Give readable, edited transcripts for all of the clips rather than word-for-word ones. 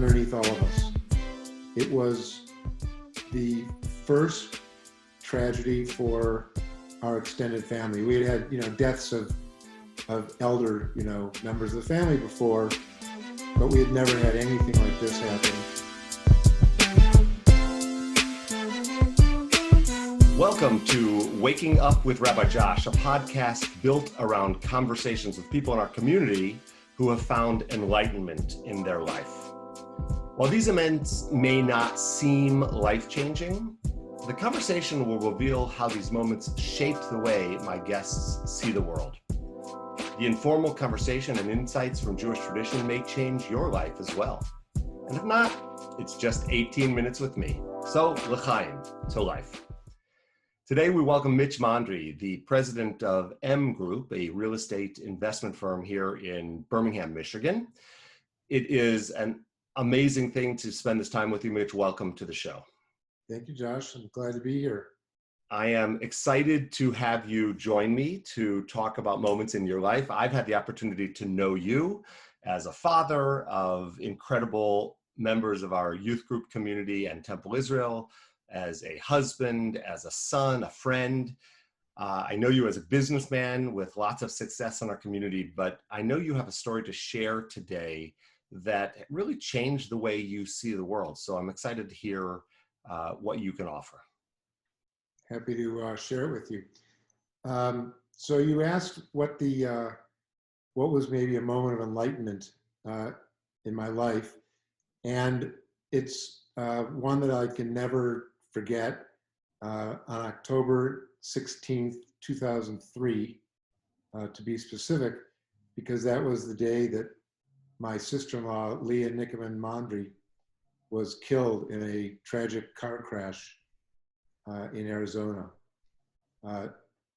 underneath all of us. It was the first tragedy for our extended family. We had deaths of elder, members of the family before, but we had never had anything like this happen. Welcome to Waking Up with Rabbi Josh, a podcast built around conversations with people in our community who have found enlightenment in their life. While these events may not seem life-changing, the conversation will reveal how these moments shaped the way my guests see the world. The informal conversation and insights from Jewish tradition may change your life as well. And if not, it's just 18 minutes with me. So, l'chaim, to life. Today, we welcome Mitch Mondry, the president of MGroup, a real estate investment firm here in Birmingham, Michigan. It is an amazing thing to spend this time with you, Mitch. Welcome to the show. Thank you, Josh. I'm glad to be here. I am excited to have you join me to talk about moments in your life. I've had the opportunity to know you as a father of incredible members of our youth group community and Temple Israel, as a husband, as a son, a friend. I know you as a businessman with lots of success in our community, but I know you have a story to share today that really changed the way you see the world. So I'm excited to hear what you can offer. Happy to share it with you. So you asked what was maybe a moment of enlightenment in my life, and it's one that I can never forget. On October 16th, 2003, to be specific, because that was the day that my sister-in-law, Leah Mondry, was killed in a tragic car crash in Arizona.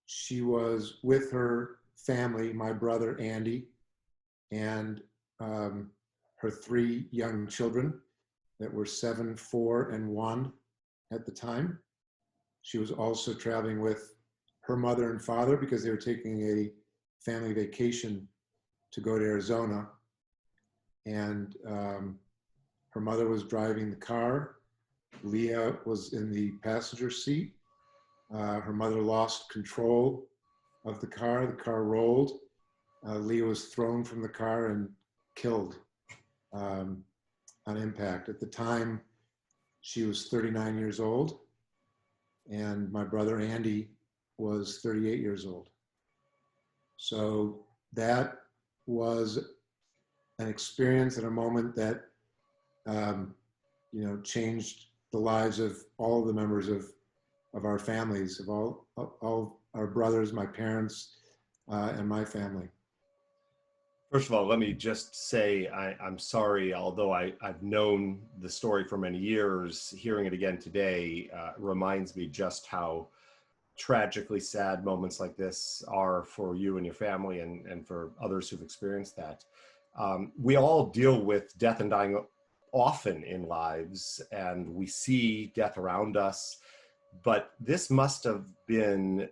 She was with her family, my brother Andy, and her three young children that were 7, 4, and 1 at the time. She was also traveling with her mother and father because they were taking a family vacation to go to Arizona. And her mother was driving the car. Leah was in the passenger seat. Her mother lost control of the car. The car rolled. Leah was thrown from the car and killed on impact. At the time, she was 39 years old, and my brother Andy was 38 years old. So that was an experience and a moment that changed the lives of all the members of our families, of all our brothers, my parents, and my family. First of all, let me just say I'm sorry, although I've known the story for many years, hearing it again today reminds me just how tragically sad moments like this are for you and your family and for others who've experienced that. We all deal with death and dying often in lives, and we see death around us, but this must have been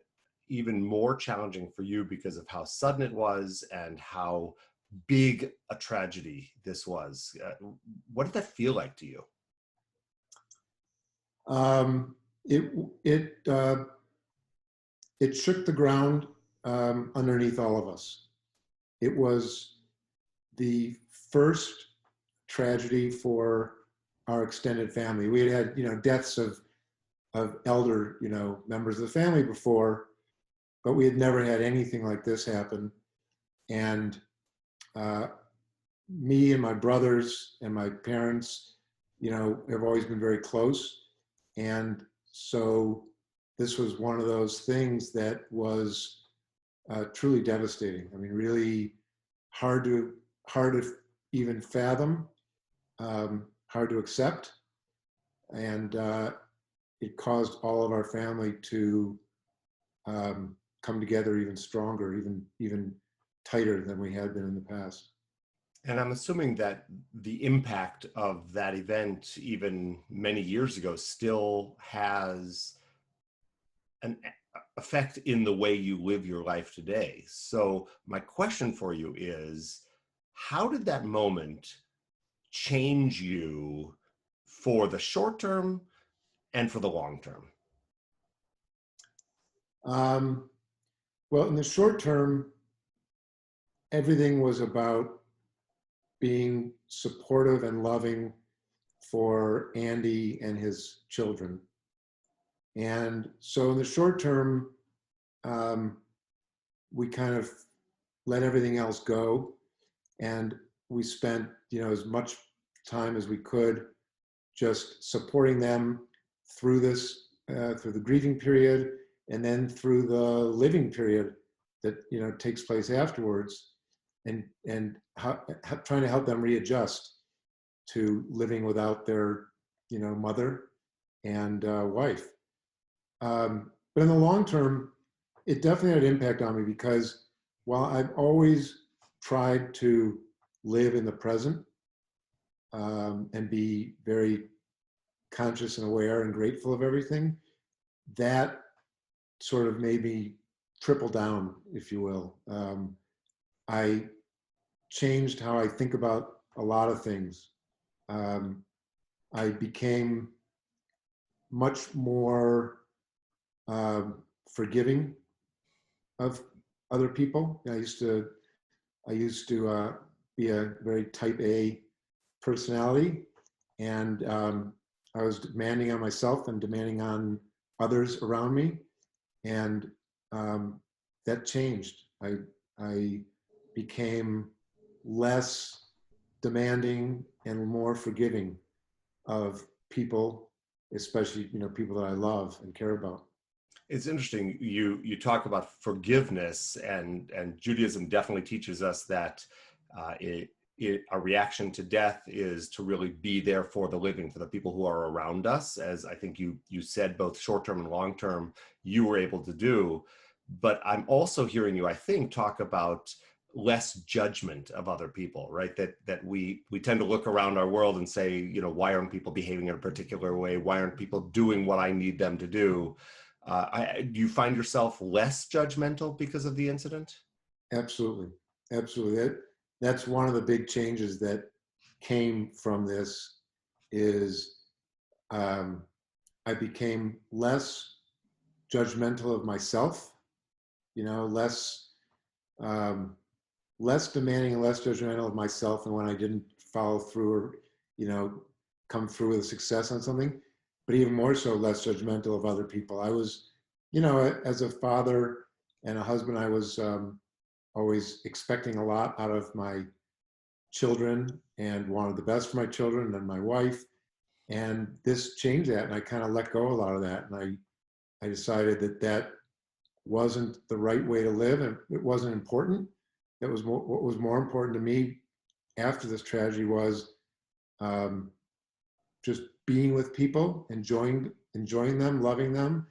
even more challenging for you because of how sudden it was and how big a tragedy this was. What did that feel like to you? It shook the ground underneath all of us. It was the first tragedy for our extended family. We had deaths of elder, members of the family before, but we had never had anything like this happen. And me and my brothers and my parents, have always been very close. And so this was one of those things that was truly devastating. I mean, really hard to even fathom, hard to accept. And it caused all of our family to come together even stronger, even tighter than we had been in the past. And I'm assuming that the impact of that event, even many years ago, still has an effect in the way you live your life today. So my question for you is, how did that moment change you for the short term and for the long term? Well, in the short term, everything was about being supportive and loving for Andy and his children. And so in the short term, we kind of let everything else go. And we spent, as much time as we could just supporting them through this, through the grieving period, and then through the living period that, takes place afterwards, and trying to help them readjust to living without their, mother and wife. But in the long term, it definitely had an impact on me, because while I've always tried to live in the present, and be very conscious and aware and grateful of everything, that sort of made me triple down, if you will. I changed how I think about a lot of things. I became much more forgiving of other people. I used to be a very type A personality, and I was demanding on myself and demanding on others around me, and that changed. I became less demanding and more forgiving of people, especially people that I love and care about. It's interesting. You talk about forgiveness, and Judaism definitely teaches us that a reaction to death is to really be there for the living, for the people who are around us, as I think you said, both short term and long term, you were able to do. But I'm also hearing you, I think, talk about less judgment of other people, right? That we tend to look around our world and say, why aren't people behaving in a particular way? Why aren't people doing what I need them to do? Do you find yourself less judgmental because of the incident? Absolutely. Absolutely. That's one of the big changes that came from this, is I became less judgmental of myself, less less demanding and less judgmental of myself, and when I didn't follow through or come through with success on something, but even more so, less judgmental of other people. I was, as a father and a husband, I was always expecting a lot out of my children and wanted the best for my children and my wife. And this changed that, and I kind of let go a lot of that. And I decided that wasn't the right way to live, and it wasn't important. That was what was more important to me after this tragedy was just being with people, enjoying them, loving them.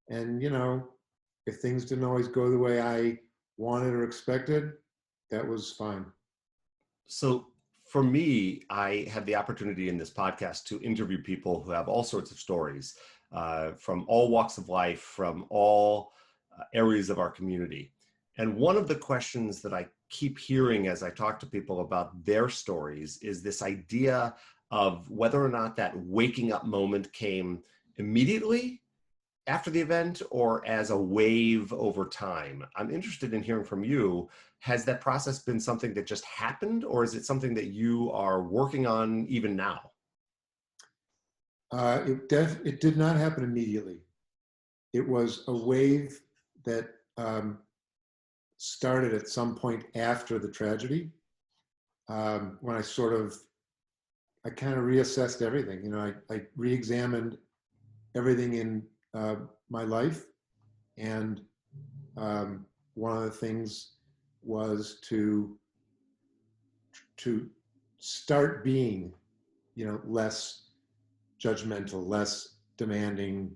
And, if things didn't always go the way I wanted or expected, that was fine. So for me, I have the opportunity in this podcast to interview people who have all sorts of stories, from all walks of life, from all areas of our community. And one of the questions that I keep hearing as I talk to people about their stories is this idea of whether or not that waking up moment came immediately after the event or as a wave over time. I'm interested in hearing from you. Has that process been something that just happened, or is it something that you are working on even now? It did not happen immediately. It was a wave that started at some point after the tragedy, when I kind of reassessed everything. I re-examined everything in my life, and one of the things was to start being, less judgmental, less demanding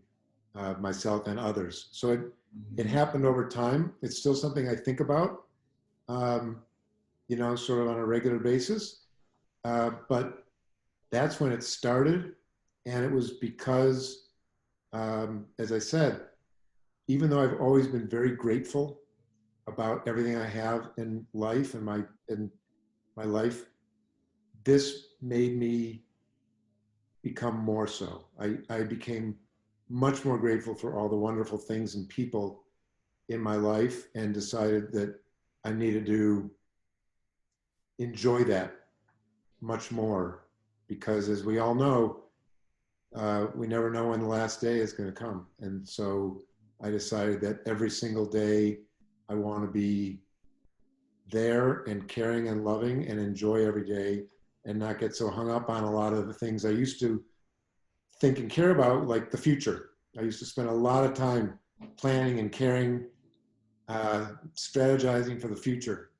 myself and others. So it happened over time. It's still something I think about, sort of on a regular basis. But that's when it started. And it was because, as I said, even though I've always been very grateful about everything I have in life and my life, this made me become more so. I became much more grateful for all the wonderful things and people in my life, and decided that I needed to enjoy that much more, because as we all know, we never know when the last day is going to come. And so I decided that every single day I want to be there and caring and loving and enjoy every day, and not get so hung up on a lot of the things I used to think and care about, like the future. I used to spend a lot of time planning and caring, strategizing for the future.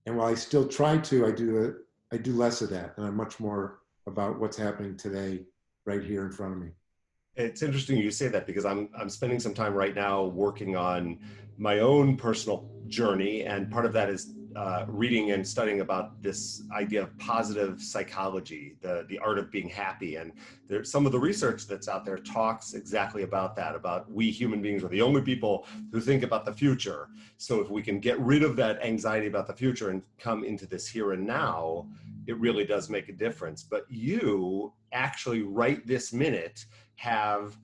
And while I still try to, I do less of that, and I'm much more about what's happening today, right here in front of me. It's interesting you say that, because I'm spending some time right now working on my own personal journey, and part of that is reading and studying about this idea of positive psychology, the art of being happy. And there's some of the research that's out there talks exactly about that, about we human beings are the only people who think about the future. So if we can get rid of that anxiety about the future and come into this here and now, it really does make a difference. But you actually right this minute have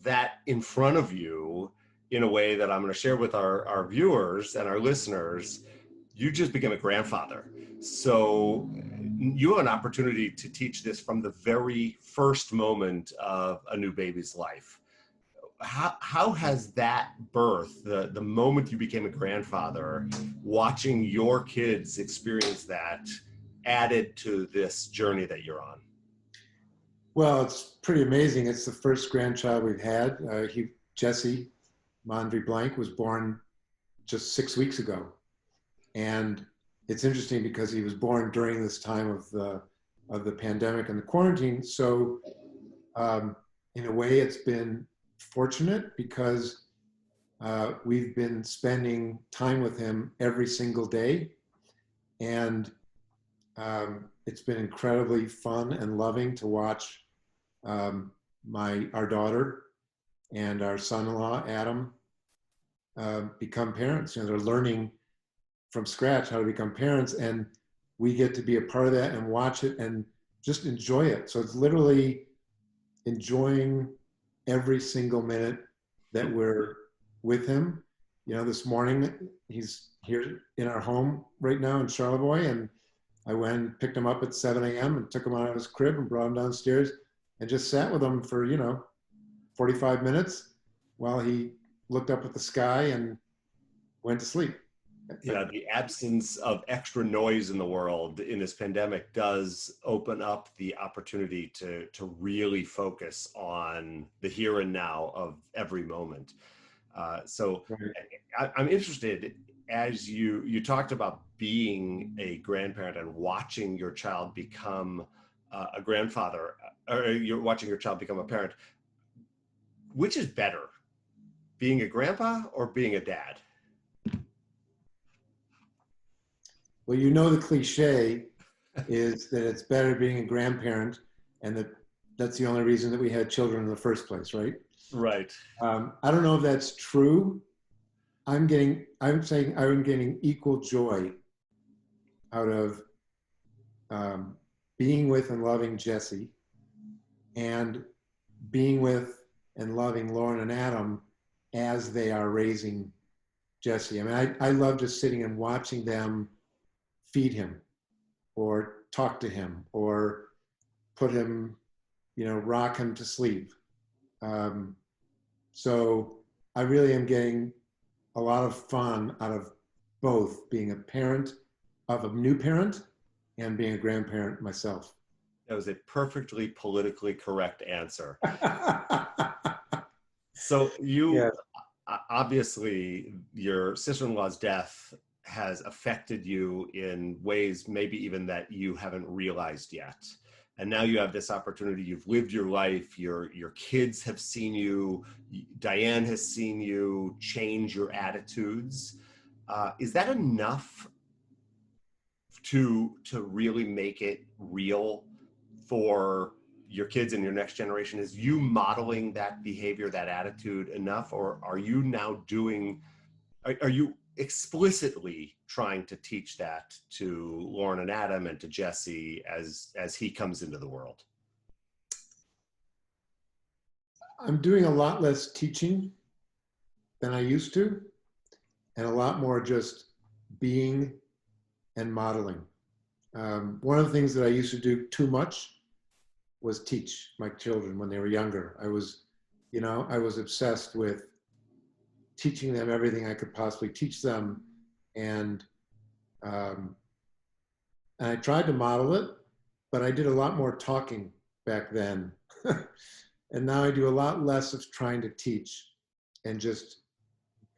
that in front of you in a way that I'm going to share with our viewers and our listeners. You just became a grandfather. So you have an opportunity to teach this from the very first moment of a new baby's life. How has that birth, the moment you became a grandfather, watching your kids experience that, added to this journey that you're on? Well, it's pretty amazing. It's the first grandchild we've had. Jesse Mondry Blank was born just 6 weeks ago. And it's interesting because he was born during this time of the pandemic and the quarantine. So in a way, it's been fortunate, because we've been spending time with him every single day. And it's been incredibly fun and loving to watch our daughter and our son-in-law, Adam, become parents. You know, they're learning from scratch how to become parents, and we get to be a part of that and watch it and just enjoy it. So it's literally enjoying every single minute that we're with him. You know, this morning he's here in our home right now in Charlevoix, and I went and picked him up at 7 a.m. and took him out of his crib and brought him downstairs and just sat with him for, 45 minutes while he looked up at the sky and went to sleep. Yeah, the absence of extra noise in the world in this pandemic does open up the opportunity to really focus on the here and now of every moment. So I'm interested, as you talked about being a grandparent and watching your child become a grandfather, or you're watching your child become a parent. Which is better, being a grandpa or being a dad? Well, the cliche is that it's better being a grandparent, and that's the only reason that we had children in the first place, right? Right. I don't know if that's true. I'm saying I'm getting equal joy out of being with and loving Jesse, and being with and loving Lauren and Adam as they are raising Jesse. I mean, I love just sitting and watching them feed him or talk to him or put him, rock him to sleep. So I really am getting a lot of fun out of both being a parent of a new parent and being a grandparent myself. That was a perfectly politically correct answer. So Yeah. obviously, your sister-in-law's death has affected you in ways maybe even that you haven't realized yet. And now you have this opportunity. You've lived your life. Your kids have seen you. Diane has seen you change your attitudes. Is that enough to really make it real for your kids and your next generation? Is you modeling that behavior, that attitude enough, or are you now doing? Are you explicitly trying to teach that to Lauren and Adam and to Jesse as he comes into the world? I'm doing a lot less teaching than I used to, and a lot more just being and modeling. One of the things that I used to do too much was teach my children when they were younger. I was obsessed with teaching them everything I could possibly teach them, and I tried to model it, but I did a lot more talking back then. And now I do a lot less of trying to teach and just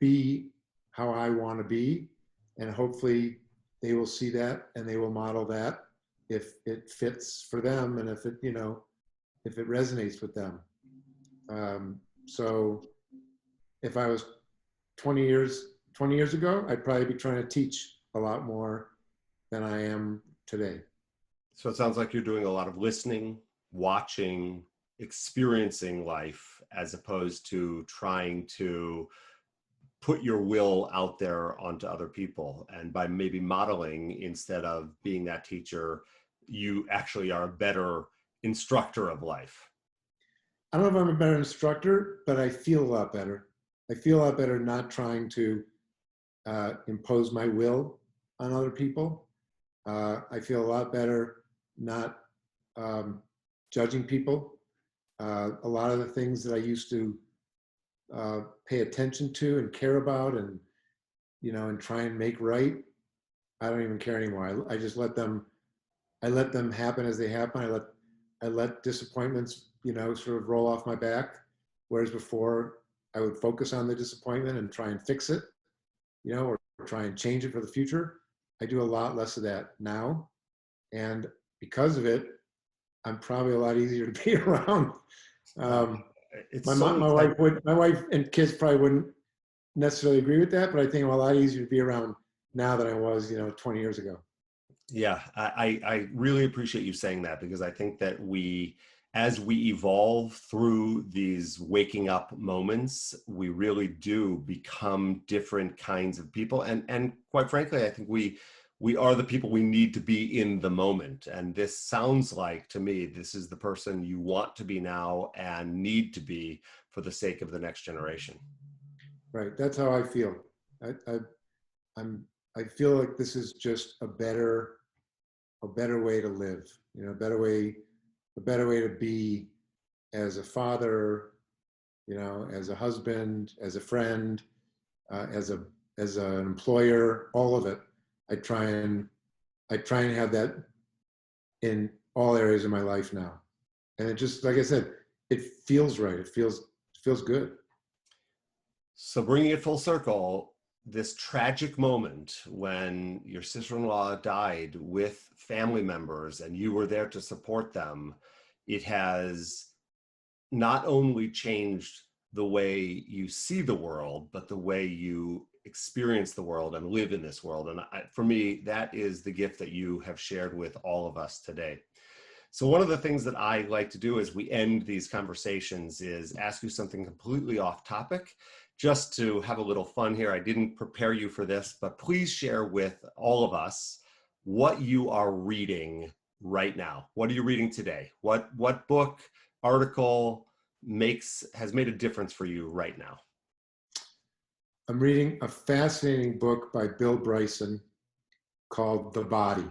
be how I want to be. And hopefully they will see that and they will model that if it fits for them and if it resonates with them. So if I was 20 years ago, I'd probably be trying to teach a lot more than I am today. So it sounds like you're doing a lot of listening, watching, experiencing life, as opposed to trying to put your will out there onto other people. And by maybe modeling instead of being that teacher, you actually are a better instructor of life. I don't know if I'm a better instructor, but I feel a lot better. I feel a lot better not trying to impose my will on other people. I feel a lot better not judging people. A lot of the things that I used to pay attention to and care about and try and make right, I don't even care anymore. I just let them happen as they happen. I let disappointments sort of roll off my back, whereas before I would focus on the disappointment and try and fix it, or try and change it for the future. I do a lot less of that now, and because of it, I'm probably a lot easier to be around. My wife and kids probably wouldn't necessarily agree with that, but I think I'm a lot easier to be around now than I was, 20 years ago. Yeah, I really appreciate you saying that, because I think that as we evolve through these waking up moments, we really do become different kinds of people. And quite frankly, I think we are the people we need to be in the moment. And this sounds like, to me, this is the person you want to be now and need to be for the sake of the next generation. Right. That's how I feel. I feel like this is just a better way to live, a better way to be as a father, as a husband, as a friend, as an employer, all of it. I try and have that in all areas of my life now. And it just, like I said, it feels right. It feels good. So bringing it full circle, this tragic moment when your sister-in-law died with family members and you were there to support them, it has not only changed the way you see the world, but the way you experience the world and live in this world. And for me, that is the gift that you have shared with all of us today. So one of the things that I like to do as we end these conversations is ask you something completely off topic, just to have a little fun here. I didn't prepare you for this, but please share with all of us what you are reading right now. What are you reading today? What book, article has made a difference for you right now? I'm reading a fascinating book by Bill Bryson called The Body.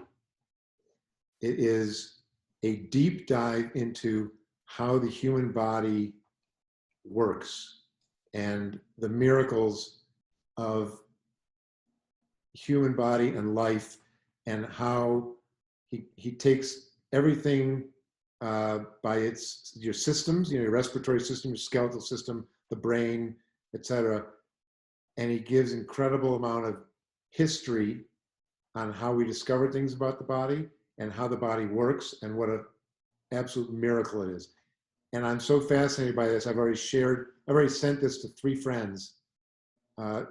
It is a deep dive into how the human body works and the miracles of human body and life, and how he takes everything by your systems, your respiratory system, your skeletal system, the brain, etc. And he gives incredible amount of history on how we discover things about the body and how the body works and what an absolute miracle it is. And I'm so fascinated by this. I've already sent this to 3 friends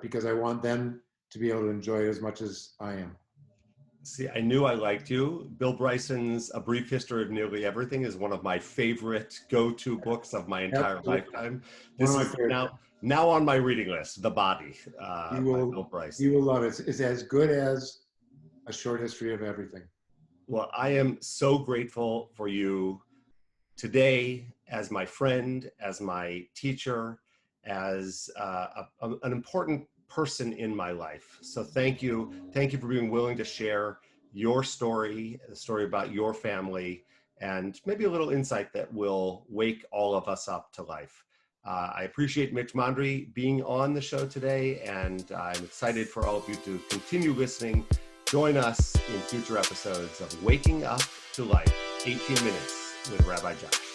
because I want them to be able to enjoy it as much as I am. See, I knew I liked you. Bill Bryson's A Brief History of Nearly Everything is one of my favorite go-to books of my entire Absolutely. lifetime. One This of my is favorite. now on my reading list, The Body You by Bill will, Bryson. you will love it. It's as good as A Short History of Everything. Well, I am so grateful for you today as my friend, as my teacher, as an important person in my life. So thank you. Thank you for being willing to share your story, the story about your family, and maybe a little insight that will wake all of us up to life. I appreciate Mitch Mondry being on the show today, and I'm excited for all of you to continue listening. Join us in future episodes of Waking Up to Life, 18 Minutes with Rabbi Josh.